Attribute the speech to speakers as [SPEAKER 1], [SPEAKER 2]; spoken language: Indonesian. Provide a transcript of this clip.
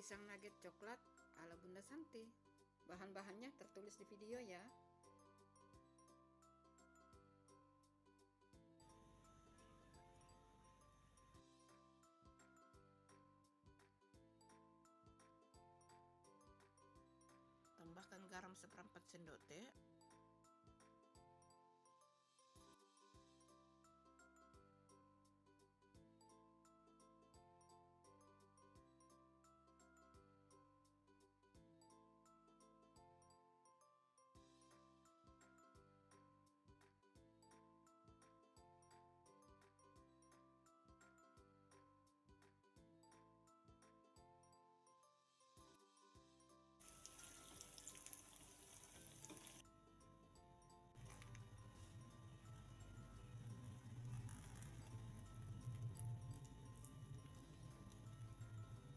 [SPEAKER 1] pisang nugget coklat ala Bunda Santi. Bahan-bahannya tertulis di video ya. Tambahkan garam seperempat sendok teh,